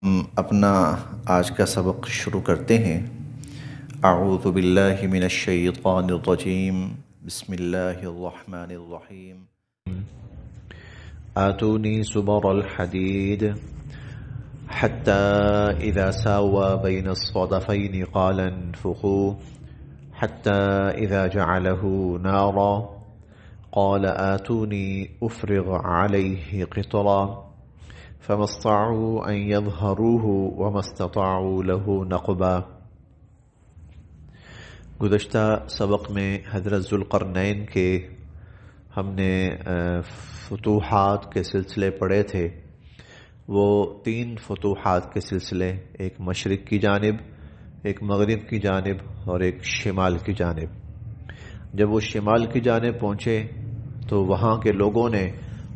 اپنا آج کا سبق شروع کرتے ہیں۔ اعوذ باللہ من الشیطان الرجیم، بسم اللہ الرحمن الرحیم۔ آتونی زبر الحدید حتی اذا ساوى بین الصدفین قال انفخوا حتی اذا جعله نارا قال آتونی افرغ علیہ قطرا فما استطاعوا ان يظهروه وما استطاعوا له نقبا۔ گزشتہ سبق میں حضرت ذوالقرنین کے ہم نے فتوحات کے سلسلے پڑھے تھے۔ وہ 3 فتوحات کے سلسلے، ایک مشرق کی جانب، ایک مغرب کی جانب اور ایک شمال کی جانب۔ جب وہ شمال کی جانب پہنچے تو وہاں کے لوگوں نے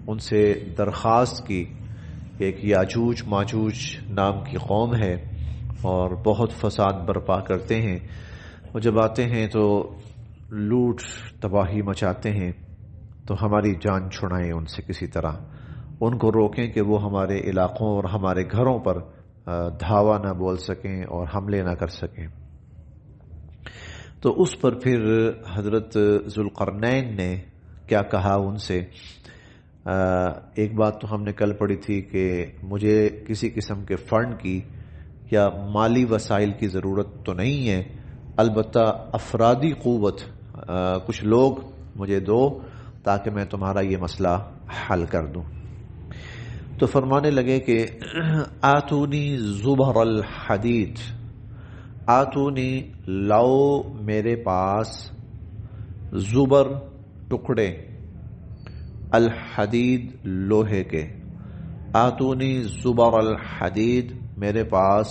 ان سے درخواست کی، ایک یاجوج ماجوج نام کی قوم ہے اور بہت فساد برپا کرتے ہیں، وہ جب آتے ہیں تو لوٹ تباہی مچاتے ہیں، تو ہماری جان چھڑائیں ان سے، کسی طرح ان کو روکیں کہ وہ ہمارے علاقوں اور ہمارے گھروں پر دھاوا نہ بول سکیں اور حملے نہ کر سکیں۔ تو اس پر پھر حضرت ذوالقرنین نے کیا کہا ان سے؟ ایک بات تو ہم نے کل پڑھی تھی کہ مجھے کسی قسم کے فنڈ کی یا مالی وسائل کی ضرورت تو نہیں ہے، البتہ افرادی قوت، کچھ لوگ مجھے دو تاکہ میں تمہارا یہ مسئلہ حل کر دوں۔ تو فرمانے لگے کہ آتونی زبر الحدید، آتونی لاؤ میرے پاس، زبر ٹکڑے، الحدید لوہے کے، آتونی زبر الحدید میرے پاس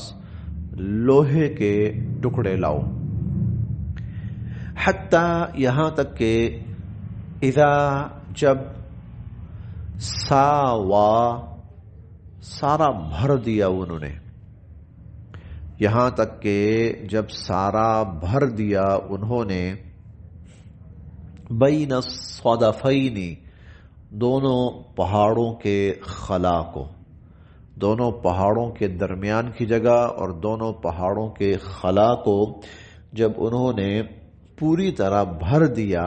لوہے کے ٹکڑے لاؤ، حتی یہاں تک کہ اذا جب ساوا سارا بھر دیا انہوں نے، یہاں تک کہ جب سارا بھر دیا انہوں نے، بین الصدفین دونوں پہاڑوں کے خلا کو، دونوں پہاڑوں کے درمیان کی جگہ اور دونوں پہاڑوں کے خلا کو جب انہوں نے پوری طرح بھر دیا،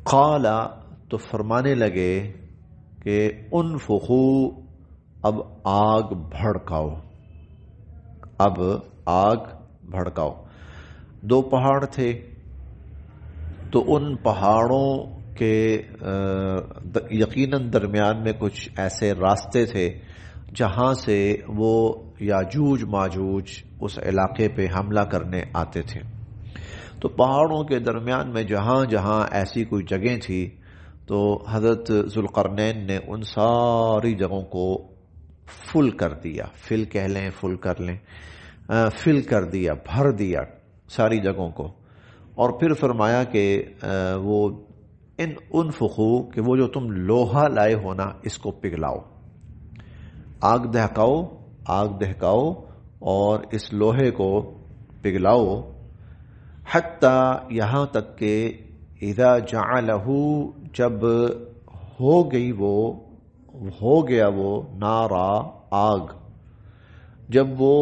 قال تو فرمانے لگے کہ انفخوا اب آگ بھڑکاؤ، اب آگ بھڑکاؤ۔ 2 پہاڑ تھے تو ان پہاڑوں کہ یقیناً درمیان میں کچھ ایسے راستے تھے جہاں سے وہ یاجوج ماجوج اس علاقے پہ حملہ کرنے آتے تھے۔ تو پہاڑوں کے درمیان میں جہاں جہاں ایسی کوئی جگہیں تھی تو حضرت ذوالقرنین نے ان ساری جگہوں کو فل کر دیا، فل کہہ لیں، فل کر لیں، فل کر دیا، بھر دیا ساری جگہوں کو۔ اور پھر فرمایا کہ وہ انفخو کہ وہ جو تم لوہا لائے ہو نا اس کو پگھلاؤ، آگ دہکاؤ، آگ دہکاؤ اور اس لوہے کو پگھلاؤ، حتی یہاں تک کہ اذا جعلہ جب ہو گیا وہ نارا آگ، جب وہ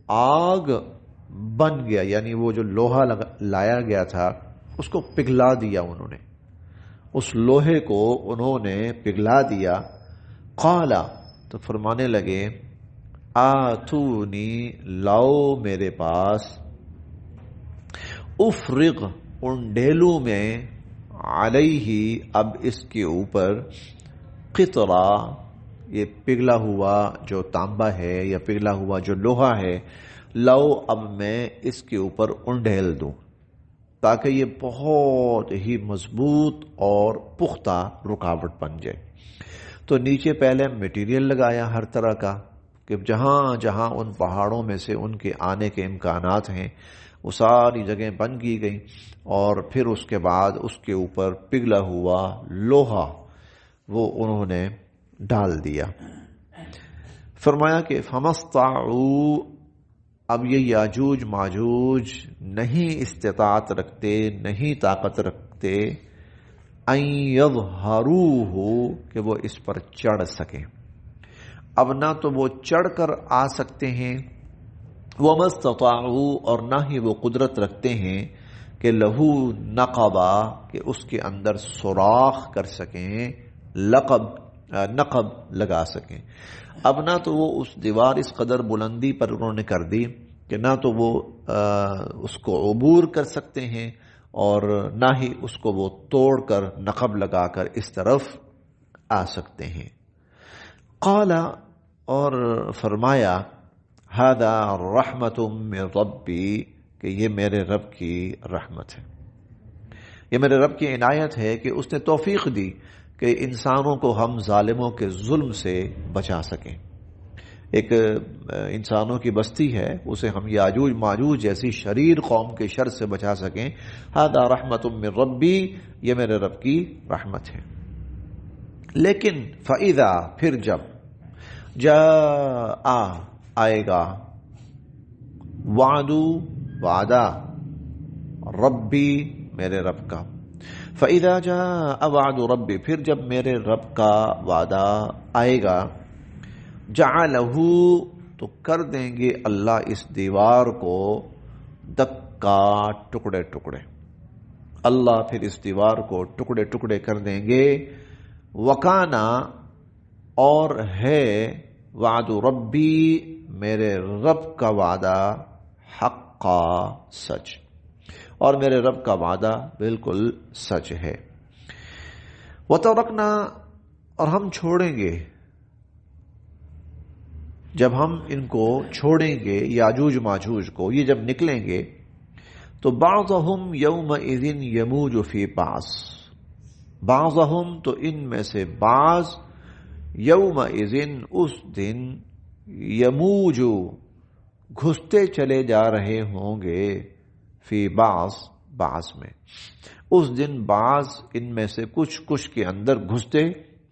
آگ بن گیا، یعنی وہ جو لوہا لایا گیا تھا اس کو پگھلا دیا انہوں نے، اس لوہے کو انہوں نے پگھلا دیا، قال تو فرمانے لگے آتونی لاؤ میرے پاس، افرغ انڈیلوں میں، علیہ اب اس کے اوپر، قطرہ یہ پگھلا ہوا جو تانبا ہے یا پگھلا ہوا جو لوہا ہے، لاؤ اب میں اس کے اوپر انڈیل دوں تاکہ یہ بہت ہی مضبوط اور پختہ رکاوٹ بن جائے۔ تو نیچے پہلے میٹیریل لگایا ہر طرح کا کہ جہاں جہاں ان پہاڑوں میں سے ان کے آنے کے امکانات ہیں وہ ساری جگہیں بن کی گئی، اور پھر اس کے بعد اس کے اوپر پگھلا ہوا لوہا وہ انہوں نے ڈال دیا۔ فرمایا کہ فمستطاعوا اب یہ یاجوج ماجوج نہیں استطاعت رکھتے، نہیں طاقت رکھتے، ان یظہروہ کہ وہ اس پر چڑھ سکیں، اب نہ تو وہ چڑھ کر آ سکتے ہیں، وَمَا اسْتَطَاعُوا اور نہ ہی وہ قدرت رکھتے ہیں کہ لہو نقبا کہ اس کے اندر سوراخ کر سکیں، نقب لگا سکیں۔ اب نہ تو وہ اس دیوار اس قدر بلندی پر انہوں نے کر دی کہ نہ تو وہ اس کو عبور کر سکتے ہیں اور نہ ہی اس کو وہ توڑ کر نقب لگا کر اس طرف آ سکتے ہیں۔ قال اور فرمایا ھذا رحمت من ربی کہ یہ میرے رب کی رحمت ہے، یہ میرے رب کی عنایت ہے کہ اس نے توفیق دی کہ انسانوں کو ہم ظالموں کے ظلم سے بچا سکیں۔ ایک انسانوں کی بستی ہے، اسے ہم یاجوج ماجوج جیسی شریر قوم کے شر سے بچا سکیں۔ ھذا رحمت من ربی، یہ میرے رب کی رحمت ہے۔ لیکن فَإِذَا پھر جب جاء آئے گا وعدہ ربی میرے رب کا، فَإِذَا جَاءَ وَعْدُ رَبِّ پھر جب میرے رب کا وعدہ آئے گا، جَعَلَهُ تو کر دیں گے اللہ اس دیوار کو دکا ٹکڑے ٹکڑے، اللہ پھر اس دیوار کو ٹکڑے ٹکڑے کر دیں گے۔ وَكَانَ اور ہے وعد ربی میرے رب کا وعدہ حقا سچ، اور میرے رب کا وعدہ بالکل سچ ہے۔ وَتَرَكْنَا اور ہم چھوڑیں گے، جب ہم ان کو چھوڑیں گے یاجوج ماجوج کو، یہ جب نکلیں گے تو بعضهم یومئذ یموج فی بعض، بعضهم تو ان میں سے بعض یومئذ اس دن یموج گھستے چلے جا رہے ہوں گے فی بعض میں، اس دن بعض ان میں سے کچھ کے اندر گھستے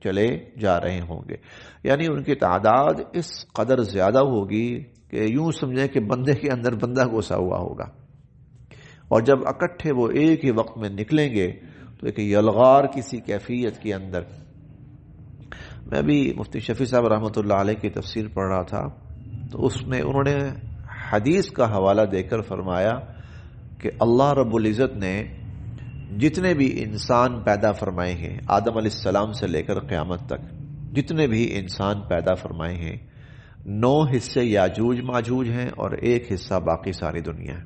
چلے جا رہے ہوں گے، یعنی ان کی تعداد اس قدر زیادہ ہوگی کہ یوں سمجھیں کہ بندے کے اندر بندہ گھسا ہوا ہوگا، اور جب اکٹھے وہ ایک ہی وقت میں نکلیں گے تو ایک یلغار کسی کیفیت کے اندر۔ میں بھی مفتی شفیع صاحب رحمۃ اللہ علیہ کی تفسیر پڑھ رہا تھا، تو اس میں انہوں نے حدیث کا حوالہ دے کر فرمایا کہ اللہ رب العزت نے جتنے بھی انسان پیدا فرمائے ہیں، آدم علیہ السلام سے لے کر قیامت تک جتنے بھی انسان پیدا فرمائے ہیں، 9 حصے یاجوج ماجوج ہیں اور 1 حصہ باقی ساری دنیا ہے۔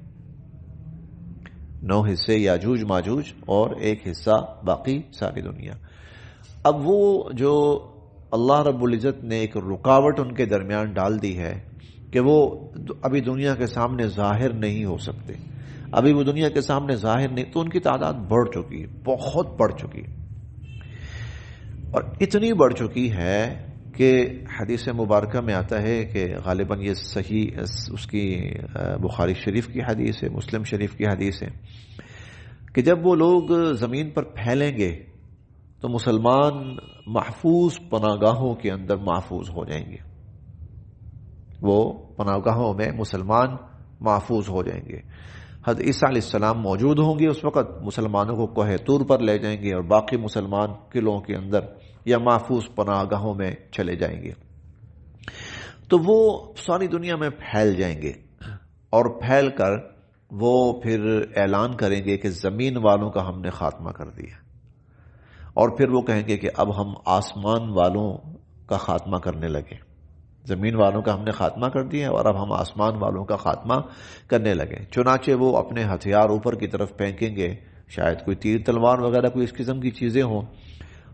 9 حصے یاجوج ماجوج اور 1 حصہ باقی ساری دنیا۔ اب وہ جو اللہ رب العزت نے ایک رکاوٹ ان کے درمیان ڈال دی ہے کہ وہ ابھی دنیا کے سامنے ظاہر نہیں ہو سکتے، ابھی وہ دنیا کے سامنے ظاہر نہیں، تو ان کی تعداد بڑھ چکی ہے، بہت بڑھ چکی ہے، اور اتنی بڑھ چکی ہے کہ حدیث مبارکہ میں آتا ہے کہ غالباً یہ صحیح اس کی بخاری شریف کی حدیث ہے، مسلم شریف کی حدیث ہے کہ جب وہ لوگ زمین پر پھیلیں گے تو مسلمان محفوظ پناہگاہوں کے اندر محفوظ ہو جائیں گے، وہ پناہگاہوں میں مسلمان محفوظ ہو جائیں گے۔ حضرت عیسیٰ علیہ السلام موجود ہوں گے، اس وقت مسلمانوں کو کوہ طور پر لے جائیں گے اور باقی مسلمان قلعوں کے اندر یا محفوظ پناہگاہوں میں چلے جائیں گے، تو وہ ساری دنیا میں پھیل جائیں گے، اور پھیل کر وہ پھر اعلان کریں گے کہ زمین والوں کا ہم نے خاتمہ کر دیا، اور پھر وہ کہیں گے کہ اب ہم آسمان والوں کا خاتمہ کرنے لگے، زمین والوں کا ہم نے خاتمہ کر دیا اور اب ہم آسمان والوں کا خاتمہ کرنے لگے۔ چنانچہ وہ اپنے ہتھیار اوپر کی طرف پھینکیں گے، شاید کوئی تیر تلوار وغیرہ کوئی اس قسم کی چیزیں ہوں،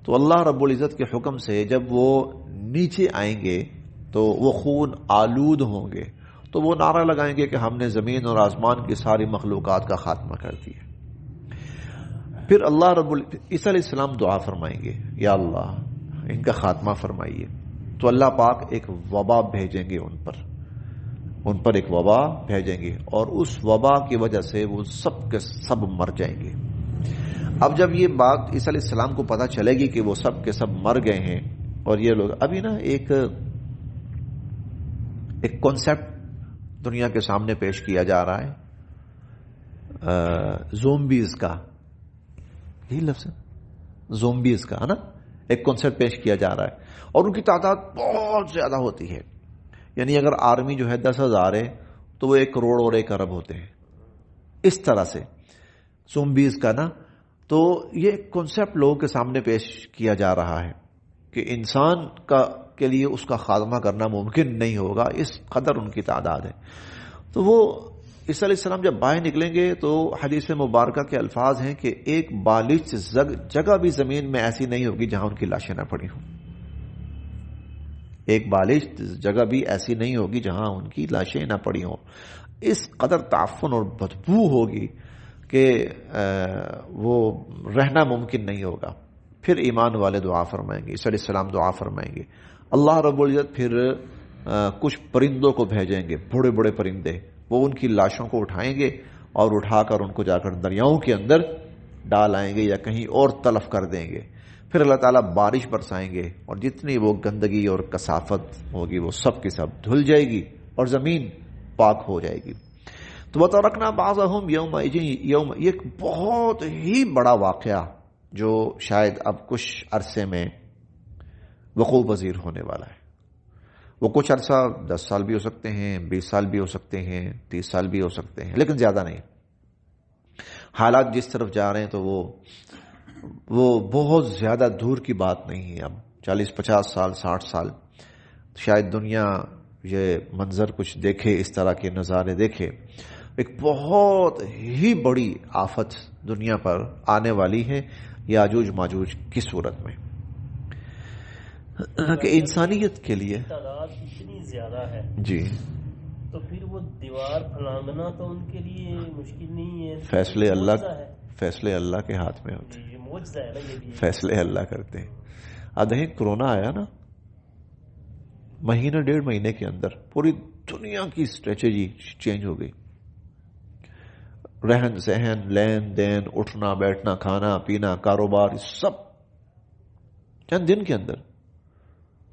تو اللہ رب العزت کے حکم سے جب وہ نیچے آئیں گے تو وہ خون آلود ہوں گے، تو وہ نعرہ لگائیں گے کہ ہم نے زمین اور آسمان کی ساری مخلوقات کا خاتمہ کر دیا۔ پھر اللہ رب عیسیٰ علیہ السلام دعا فرمائیں گے، یا اللہ ان کا خاتمہ فرمائیے، تو اللہ پاک ایک وبا بھیجیں گے ان پر ایک وبا بھیجیں گے، اور اس وبا کی وجہ سے وہ سب کے سب مر جائیں گے۔ اب جب یہ بات عیسیٰ علیہ السلام کو پتہ چلے گی کہ وہ سب کے سب مر گئے ہیں، اور یہ لوگ ابھی نا ایک کانسیپٹ دنیا کے سامنے پیش کیا جا رہا ہے زومبیز کا، یہی لفظ ہے زومبیز کا، ہے نا، ایک کنسپٹ پیش کیا جا رہا ہے، اور ان کی تعداد بہت زیادہ ہوتی ہے. یعنی اگر آرمی جو ہے 10,000 ہے تو وہ 1 کروڑ اور 1 ارب ہوتے ہیں، اس طرح سے زومبیز کا نا. تو یہ کنسپٹ لوگوں کے سامنے پیش کیا جا رہا ہے کہ انسان کے لیے اس کا خاتمہ کرنا ممکن نہیں ہوگا، اس قدر ان کی تعداد ہے. تو وہ عیسیٰ علیہ السلام جب باہر نکلیں گے تو حدیث مبارکہ کے الفاظ ہیں کہ ایک بالغ جگہ بھی زمین میں ایسی نہیں ہوگی جہاں ان کی لاشیں نہ پڑی ہوں. ایک بالغ جگہ بھی ایسی نہیں ہوگی جہاں ان کی لاشیں نہ پڑی ہوں. اس قدر تعفن اور بدبو ہوگی کہ وہ رہنا ممکن نہیں ہوگا. پھر ایمان والے دعا فرمائیں گے، عیسیٰ علیہ السلام دعا فرمائیں گے. اللہ رب العزت پھر کچھ پرندوں کو بھیجیں گے، بڑے بڑے پرندے، وہ ان کی لاشوں کو اٹھائیں گے اور اٹھا کر ان کو جا کر دریاؤں کے اندر ڈال آئیں گے یا کہیں اور تلف کر دیں گے. پھر اللہ تعالیٰ بارش برسائیں گے اور جتنی وہ گندگی اور کثافت ہوگی وہ سب کی سب دھل جائے گی اور زمین پاک ہو جائے گی. تو وَتَرَكْنَا بَعْضَهُمْ يَوْمَ یہ ایک بہت ہی بڑا واقعہ جو شاید اب کچھ عرصے میں وقوع پذیر ہونے والا ہے. وہ کچھ عرصہ 10 سال بھی ہو سکتے ہیں، 20 سال بھی ہو سکتے ہیں، 30 سال بھی ہو سکتے ہیں، لیکن زیادہ نہیں. حالات جس طرف جا رہے ہیں تو وہ بہت زیادہ دور کی بات نہیں ہے. اب 40-50 سال 60 سال شاید دنیا یہ منظر کچھ دیکھے، اس طرح کے نظارے دیکھے. ایک بہت ہی بڑی آفت دنیا پر آنے والی ہے یاجوج ماجوج کی صورت میں، کہ انسانیت کے لیے تعداد اتنی زیادہ ہے جی، تو پھر وہ دیوار پھلانگنا تو ان کے لیے مشکل نہیں ہے. فیصلے اللہ کے ہاتھ میں ہوتے ہیں، یہ معجزہ ہے نا، یہ فیصلے اللہ کرتے ہیں. اب دیکھیں کرونا آیا نا، مہینہ 1.5 مہینے کے اندر پوری دنیا کی اسٹریٹجی چینج ہو گئی. رہن سہن، لین دین، اٹھنا بیٹھنا، کھانا پینا، کاروبار، سب چند دن کے اندر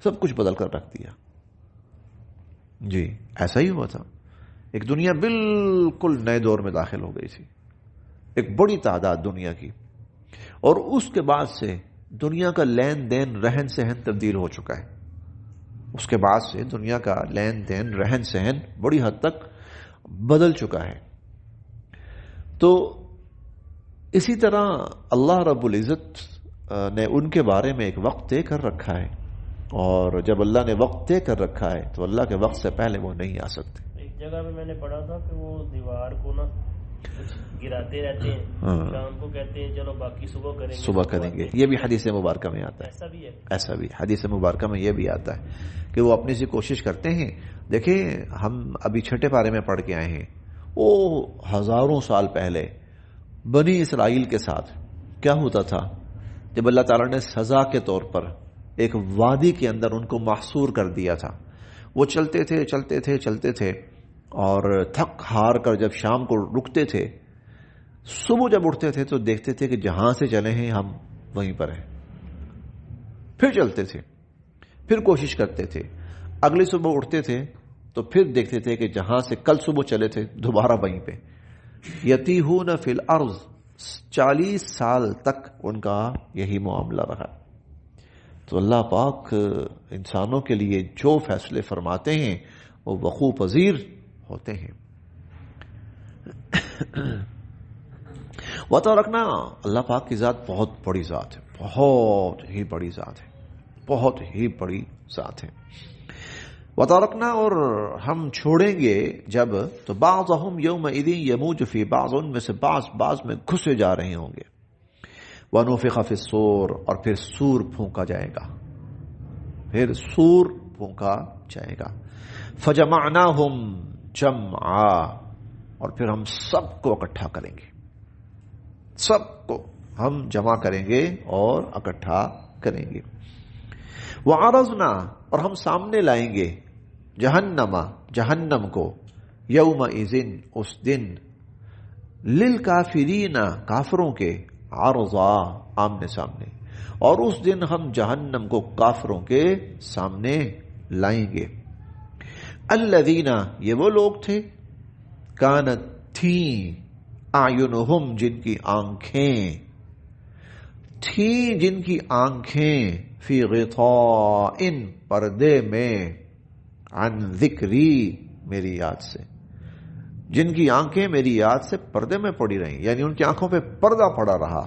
سب کچھ بدل کر رکھ دیا. جی ایسا ہی ہوا تھا. ایک دنیا بالکل نئے دور میں داخل ہو گئی تھی، ایک بڑی تعداد دنیا کی. اور اس کے بعد سے دنیا کا لین دین رہن سہن تبدیل ہو چکا ہے. اس کے بعد سے دنیا کا لین دین رہن سہن بڑی حد تک بدل چکا ہے. تو اسی طرح اللہ رب العزت نے ان کے بارے میں ایک وقت طے کر رکھا ہے، اور جب اللہ نے وقت طے کر رکھا ہے تو اللہ کے وقت سے پہلے وہ نہیں آ سکتے. ایک جگہ میں نے پڑھا تھا کہ وہ دیوار کو نا گراتے رہتے ہیں، شام کو کہتے ہیں چلو باقی صبح کریں گے. یہ بھی حدیث مبارکہ میں آتا ہے. ایسا بھی حدیث مبارکہ میں یہ بھی آتا ہے کہ وہ اپنی سی کوشش کرتے ہیں. دیکھیں ہم ابھی 6 پارے میں پڑھ کے آئے ہیں، وہ ہزاروں سال پہلے بنی اسرائیل کے ساتھ کیا ہوتا تھا جب اللہ تعالیٰ نے سزا کے طور پر ایک وادی کے اندر ان کو محصور کر دیا تھا. وہ چلتے تھے اور تھک ہار کر جب شام کو رکتے تھے، صبح جب اٹھتے تھے تو دیکھتے تھے کہ جہاں سے چلے ہیں ہم وہیں پر ہیں. پھر چلتے تھے، پھر کوشش کرتے تھے، اگلی صبح اٹھتے تھے تو پھر دیکھتے تھے کہ جہاں سے کل صبح چلے تھے دوبارہ وہیں پہ. یتیہون فی الارض، 40 سال تک ان کا یہی معاملہ رہا. تو اللہ پاک انسانوں کے لیے جو فیصلے فرماتے ہیں وہ وقوع پذیر ہوتے ہیں. وَتَرَكْنَا، اللہ پاک کی ذات بہت بڑی ذات ہے، بہت ہی بڑی ذات ہے، بہت ہی بڑی ذات ہے. وَتَرَكْنَا، اور ہم چھوڑیں گے جب تو بَعْضَهُمْ يَوْمَئِذٍ يَمُوجُ فِي بَعْضٍ، ان میں سے بعض میں گھسے جا رہے ہوں گے. وَنُفِخَ فِي الصُّورِ، اور پھر سور پھونکا جائے گا، پھر سور پھونکا جائے گا. فَجَمَعْنَاهُمْ جَمْعًا، اور پھر ہم سب کو اکٹھا کریں گے، سب کو ہم جمع کریں گے اور اکٹھا کریں گے. وَعَرَضْنَا، اور ہم سامنے لائیں گے جہنم کو، یومئذ، اس دن، للکافرین، کافروں کے، عرضا، آمنے سامنے. اور اس دن ہم جہنم کو کافروں کے سامنے لائیں گے. الذین، یہ وہ لوگ تھے، کانت تھیں، اعینہم، جن کی آنکھیں، تھی جن کی آنکھیں فی غطاء پردے میں عن ذکری میری یاد سے، جن کی آنکھیں میری یاد سے پردے میں پڑی رہیں، یعنی ان کی آنکھوں پہ پردہ پڑا رہا.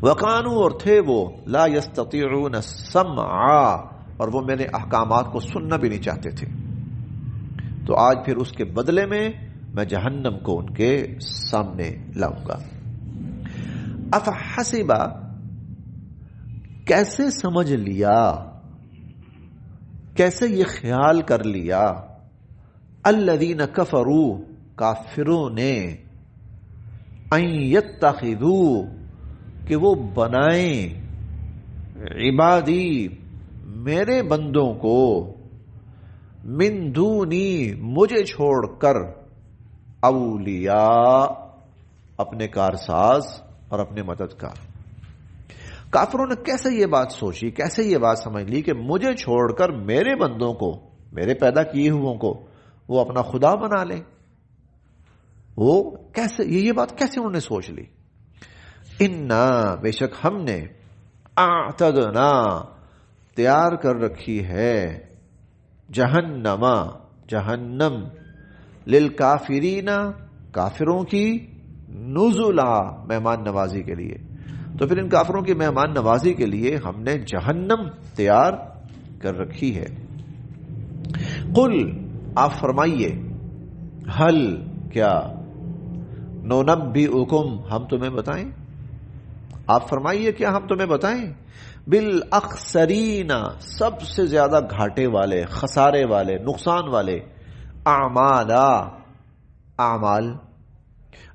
وَقَانُوا اور تھے وہ لا يستطيعون السمع اور وہ میرے احکامات کو سننا بھی نہیں چاہتے تھے. تو آج پھر اس کے بدلے میں جہنم کو ان کے سامنے لاؤں گا. افحسب کیسے سمجھ لیا، کیسے یہ خیال کر لیا، الذین کفروا کافروں نے، ان یتخذوا کہ وہ بنائیں، عبادی میرے بندوں کو، من دونی مجھے چھوڑ کر، اولیاء اپنے کارساز اور اپنے مددگار. کافروں نے کیسے یہ بات سوچی، کیسے یہ بات سمجھ لی کہ مجھے چھوڑ کر میرے بندوں کو، میرے پیدا کیے ہوئوں کو وہ اپنا خدا بنا لیں. وہ کیسے یہ بات کیسے انہوں نے سوچ لی؟ انا بے شک ہم نے، اعتدنا تیار کر رکھی ہے، جہنم جہنم، للکافرین کافروں کی، نزلا مہمان نوازی کے لیے. تو پھر ان کافروں کی مہمان نوازی کے لیے ہم نے جہنم تیار کر رکھی ہے. قل آپ فرمائیے، حل کیا، ننبئکم ہم تمہیں بتائیں، آپ فرمائیے کیا ہم تمہیں بتائیں، بالاخسرین سب سے زیادہ گھاٹے والے، خسارے والے، نقصان والے، اعمال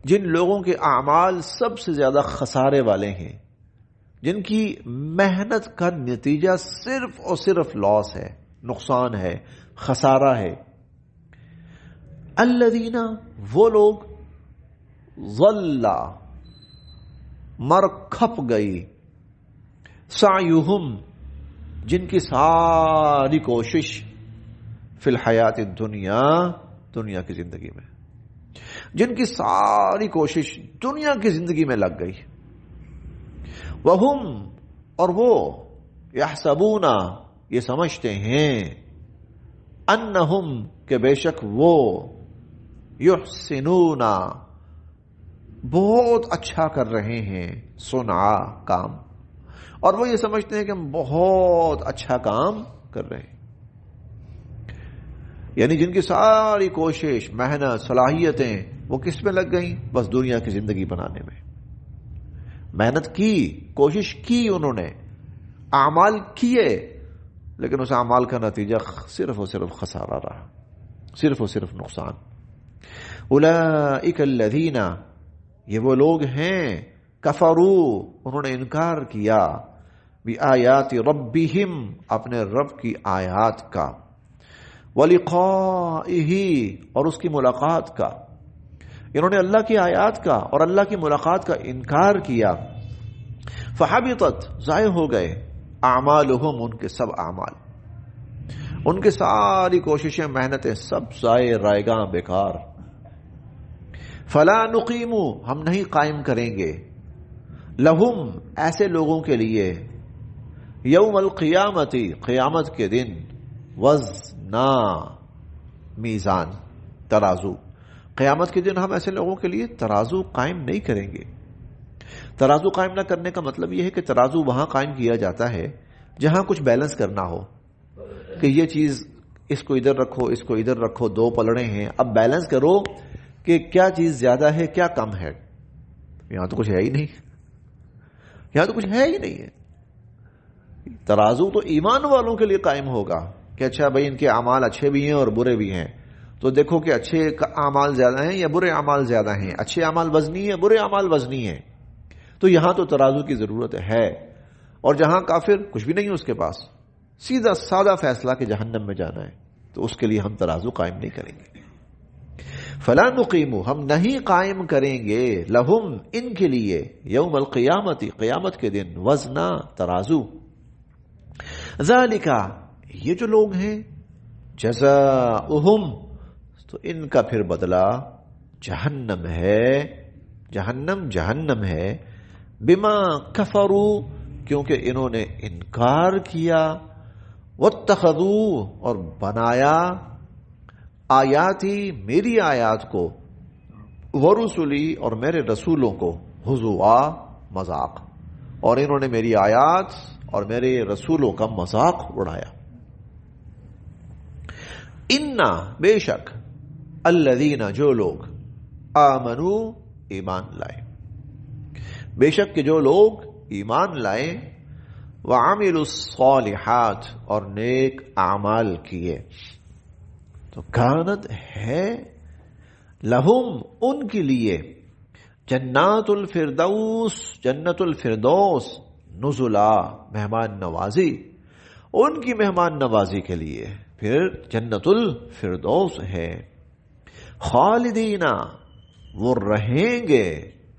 جن لوگوں کے اعمال سب سے زیادہ خسارے والے ہیں، جن کی محنت کا نتیجہ صرف اور صرف لاس ہے، نقصان ہے، خسارہ ہے. الذین وہ لوگ، ضل مر کھپ گئی، سعیہم جن کی ساری کوشش، فی الحیات الدنیا دنیا کی زندگی میں، جن کی ساری کوشش دنیا کی زندگی میں لگ گئی. وہم اور وہ، یحسبون یہ سمجھتے ہیں، انہم کہ بے شک وہ، یحسنون بہت اچھا کر رہے ہیں، صنعا کام، اور وہ یہ سمجھتے ہیں کہ ہم بہت اچھا کام کر رہے ہیں. یعنی جن کی ساری کوشش، محنت، صلاحیتیں وہ کس میں لگ گئیں؟ بس دنیا کی زندگی بنانے میں. محنت کی، کوشش کی، انہوں نے اعمال کیے، لیکن اس اعمال کا نتیجہ صرف اور صرف خسارہ رہا، صرف اور صرف نقصان. اولئک الذین یہ وہ لوگ ہیں، کفروا انہوں نے انکار کیا، بآیات ربہم اپنے رب کی آیات کا، ولقائہ اور اس کی ملاقات کا. انہوں نے اللہ کی آیات کا اور اللہ کی ملاقات کا انکار کیا. فحبطت ضائع ہو گئے، اعمالہم ان کے سب اعمال، ان کی ساری کوششیں، محنتیں سب ضائع، رائگاں، بیکار. فلا نقیم ہم نہیں قائم کریں گے، لہم ایسے لوگوں کے لیے، یوم القیامت قیامت کے دن، وزنا میزان ترازو، قیامت کے دن ہم ایسے لوگوں کے لیے ترازو قائم نہیں کریں گے. ترازو قائم نہ کرنے کا مطلب یہ ہے کہ ترازو وہاں قائم کیا جاتا ہے جہاں کچھ بیلنس کرنا ہو، کہ یہ چیز اس کو ادھر رکھو، اس کو ادھر رکھو، دو پلڑے ہیں، اب بیلنس کرو کہ کیا چیز زیادہ ہے، کیا کم ہے. یہاں تو کچھ ہے ہی نہیں، یہاں تو کچھ ہے ہی نہیں ہے. ترازو تو ایمان والوں کے لیے قائم ہوگا کہ اچھا بھائی ان کے اعمال اچھے بھی ہیں اور برے بھی ہیں، تو دیکھو کہ اچھے اعمال زیادہ ہیں یا برے اعمال زیادہ ہیں، اچھے اعمال وزنی ہیں، برے اعمال وزنی ہیں. تو یہاں تو ترازو کی ضرورت ہے. اور جہاں کافر کچھ بھی نہیں ہے اس کے پاس، سیدھا سادہ فیصلہ کہ جہنم میں جانا ہے، تو اس کے لیے ہم ترازو قائم نہیں کریں گے. فلا نقیم ہم نہیں قائم کریں گے، لہم ان کے لیے، یوم القیامت قیامت کے دن، وزنا ترازو. ذالک یہ جو لوگ ہیں، جزاؤہم تو ان کا پھر بدلہ جہنم ہے، جہنم ہے، بما کفروا کیونکہ انہوں نے انکار کیا، واتخذوا اور بنایا آیاتی میری آیات کو، ورسلی اور میرے رسولوں کو، ہزوا مذاق، اور انہوں نے میری آیات اور میرے رسولوں کا مذاق اڑایا۔ انا بے شک الذین جو لوگ آمنو ایمان لائے، بے شک کہ جو لوگ ایمان لائے، وعملوا الصالحات اور نیک اعمال کیے، تو کانت ہے لہم ان کے لیے جنات الفردوس، جنت الفردوس، نزلا مہمان نوازی، ان کی مہمان نوازی کے لیے پھر جنت الفردوس ہے، خالدین وہ رہیں گے،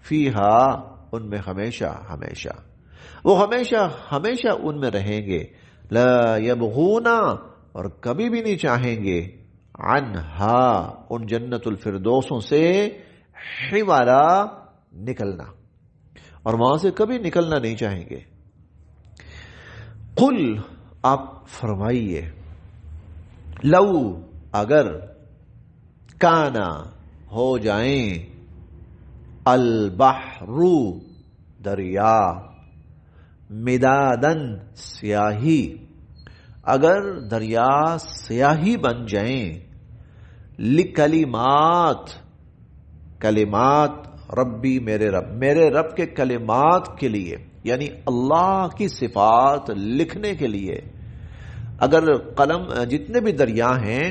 فیہا ان میں ہمیشہ ہمیشہ، وہ ہمیشہ ہمیشہ ان میں رہیں گے، لا یبغون اور کبھی بھی نہیں چاہیں گے، عنہا ان جنت الفردوسوں سے، حوالا نکلنا، اور وہاں سے کبھی نکلنا نہیں چاہیں گے۔ قل آپ فرمائیے، لو اگر، کانا ہو جائیں، البحر دریا، مدادن سیاہی، اگر دریا سیاہی بن جائیں، لکلمات کلمات ربی میرے رب کے کلمات کے لیے، یعنی اللہ کی صفات لکھنے کے لیے، اگر قلم جتنے بھی دریا ہیں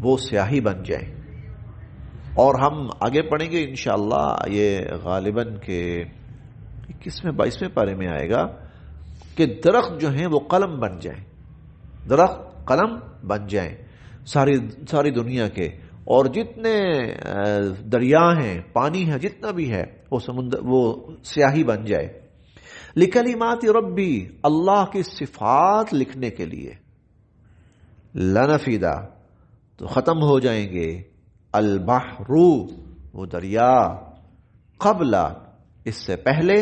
وہ سیاہی بن جائیں، اور ہم آگے پڑھیں گے انشاءاللہ، یہ غالباً کہ 21ویں 22ویں پارے میں آئے گا کہ درخت جو ہیں وہ قلم بن جائیں، درخت قلم بن جائیں ساری دنیا کے، اور جتنے دریا ہیں، پانی ہے، جتنا بھی ہے وہ سمندر، وہ سیاہی بن جائے، لکلمات ربی اللہ کی صفات لکھنے کے لیے، لنفیدہ تو ختم ہو جائیں گے، البحر وہ دریا، قبل اس سے پہلے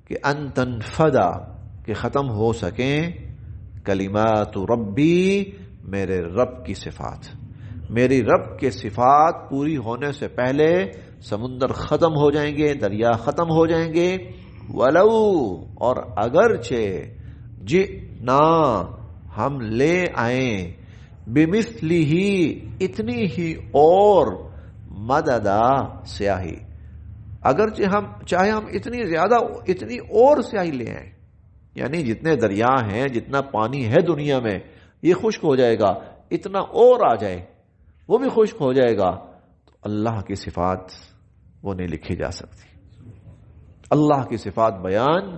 کہ ان تنفدا کہ ختم ہو سکیں، کلمات ربی میرے رب کی صفات، میری رب کے صفات پوری ہونے سے پہلے سمندر ختم ہو جائیں گے، دریا ختم ہو جائیں گے، ولو اور اگرچہ جئنا ہم لے آئیں، بمثلہ اتنی ہی اور، مددا سیاہی، اگرچہ ہم چاہے ہم اتنی اور سیاہی لے آئیں، یعنی جتنے دریا ہیں، جتنا پانی ہے دنیا میں یہ خشک ہو جائے گا، اتنا اور آ جائے وہ بھی خشک ہو جائے گا، تو اللہ کی صفات وہ نہیں لکھی جا سکتی، اللہ کی صفات بیان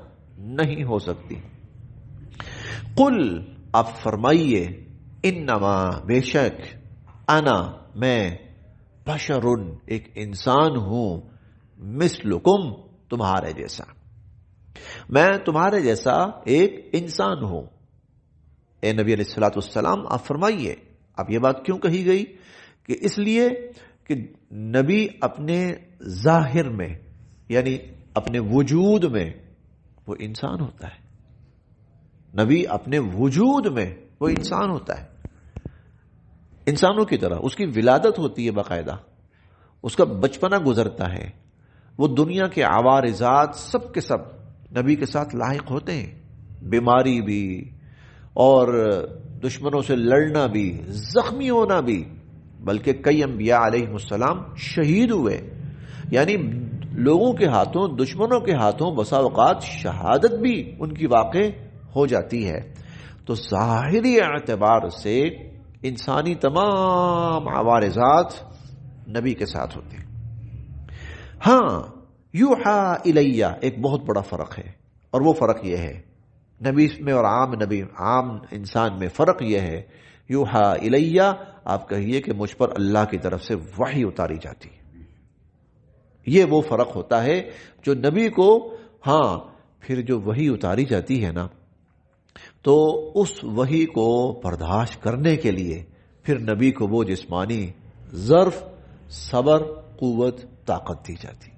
نہیں ہو سکتی۔ قل آپ فرمائیے، انما بے شک، انا میں، بشر ایک انسان ہوں، مثلکم تمہارے جیسا، میں تمہارے جیسا ایک انسان ہوں۔ اے نبی علیہ الصلوۃ والسلام آپ فرمائیے، اب یہ بات کیوں کہی گئی؟ کہ اس لیے کہ نبی اپنے ظاہر میں، یعنی اپنے وجود میں وہ انسان ہوتا ہے، نبی اپنے وجود میں وہ انسان ہوتا ہے، انسانوں کی طرح اس کی ولادت ہوتی ہے، باقاعدہ اس کا بچپنا گزرتا ہے، وہ دنیا کے عوارضات سب کے سب نبی کے ساتھ لاحق ہوتے ہیں، بیماری بھی اور دشمنوں سے لڑنا بھی، زخمی ہونا بھی، بلکہ کئی انبیاء علیہ السلام شہید ہوئے، یعنی لوگوں کے ہاتھوں، دشمنوں کے ہاتھوں بسا اوقات شہادت بھی ان کی واقع ہو جاتی ہے۔ تو ظاہری اعتبار سے انسانی تمام عوارضات نبی کے ساتھ ہوتے ہیں۔ ہاں، یوحا الیہ ایک بہت بڑا فرق ہے، اور وہ فرق یہ ہے، نبی میں اور عام انسان میں فرق یہ ہے، یوحا الیہ آپ کہیے کہ مجھ پر اللہ کی طرف سے وحی اتاری جاتی ہے، یہ وہ فرق ہوتا ہے جو نبی کو، ہاں پھر جو وحی اتاری جاتی ہے نا، تو اس وحی کو برداشت کرنے کے لیے پھر نبی کو وہ جسمانی ظرف، صبر، قوت، طاقت دی جاتی،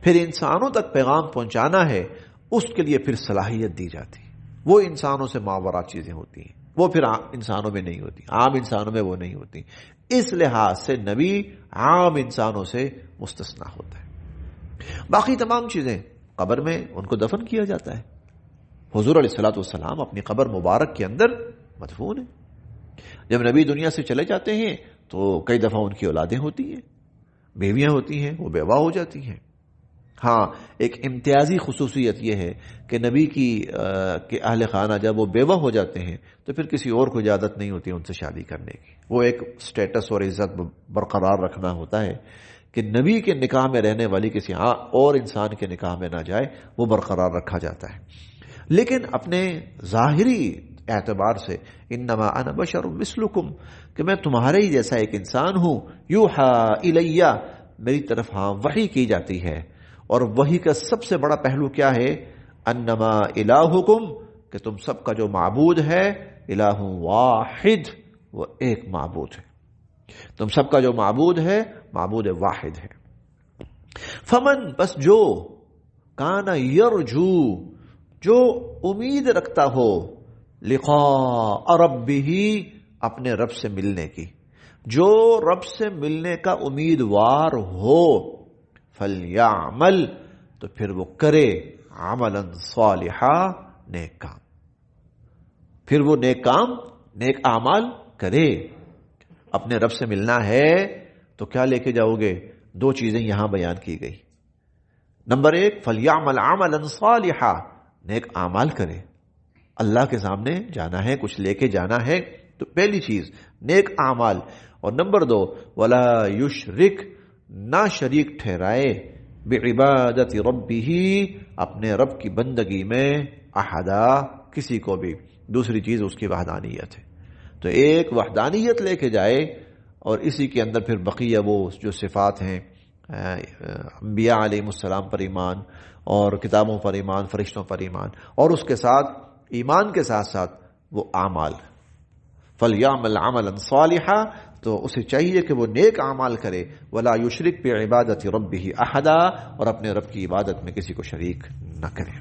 پھر انسانوں تک پیغام پہنچانا ہے، اس کے لیے پھر صلاحیت دی جاتی ہے. وہ انسانوں سے ماورا چیزیں ہوتی ہیں، وہ پھر انسانوں میں نہیں ہوتی، عام انسانوں میں وہ نہیں ہوتی. اس لحاظ سے نبی عام انسانوں سے مستثنا ہوتا ہے. باقی تمام چیزیں قبر میں ان کو دفن کیا جاتا ہے. حضور علیہ الصلوۃ والسلام اپنی قبر مبارک کے اندر مدفون ہیں. جب نبی دنیا سے چلے جاتے ہیں تو کئی دفعہ ان کی اولادیں ہوتی ہیں، بیویاں ہوتی ہیں، وہ بیوہ ہو جاتی ہیں. ہاں، ایک امتیازی خصوصیت یہ ہے کہ نبی کی اہل خانہ جب وہ بیوہ ہو جاتے ہیں تو پھر کسی اور کو اجازت نہیں ہوتی ان سے شادی کرنے کی. وہ ایک سٹیٹس اور عزت برقرار رکھنا ہوتا ہے کہ نبی کے نکاح میں رہنے والی کسی اور انسان کے نکاح میں نہ جائے، وہ برقرار رکھا جاتا ہے. لیکن اپنے ظاہری اعتبار سے انما انا بشر مثلکم، کہ میں تمہارے ہی جیسا ایک انسان ہوں. یوحا الیہ، میری طرف وحی کی جاتی ہے. اور وحی کا سب سے بڑا پہلو کیا ہے؟ انما الہکم، کہ تم سب کا جو معبود ہے الہ واحد، وہ ایک معبود ہے. تم سب کا جو معبود ہے معبود واحد ہے. فمن، بس جو کان یرجو، جو امید رکھتا ہو لقاء ربہ، اپنے رب سے ملنے کی، جو رب سے ملنے کا امیدوار ہو، فلیعمل، تو پھر وہ کرے عملا صالحا، نیک کام. پھر وہ نیک کام، نیک اعمال کرے. اپنے رب سے ملنا ہے تو کیا لے کے جاؤ گے؟ دو چیزیں یہاں بیان کی گئی. نمبر ایک، فلیعمل عملا صالحا، نیک اعمال کرے. اللہ کے سامنے جانا ہے، کچھ لے کے جانا ہے، تو پہلی چیز نیک اعمال. اور نمبر دو، ولا یشرک، نہ شریک ٹھہرائے، بعبادت ربہ، اپنے رب کی بندگی میں، احدا، کسی کو بھی. دوسری چیز اس کی وحدانیت ہے. تو ایک وحدانیت لے کے جائے، اور اسی کے اندر پھر بقیہ وہ جو صفات ہیں، انبیاء علیہ السلام پر ایمان، اور کتابوں پر ایمان، فرشتوں پر ایمان، اور اس کے ساتھ ایمان کے ساتھ ساتھ وہ اعمال. فلیعمل عملا صالحا، تو اسے چاہیے کہ وہ نیک اعمال کرے. ولا یشرک بعبادت ربہ احدا، اور اپنے رب کی عبادت میں کسی کو شریک نہ کرے.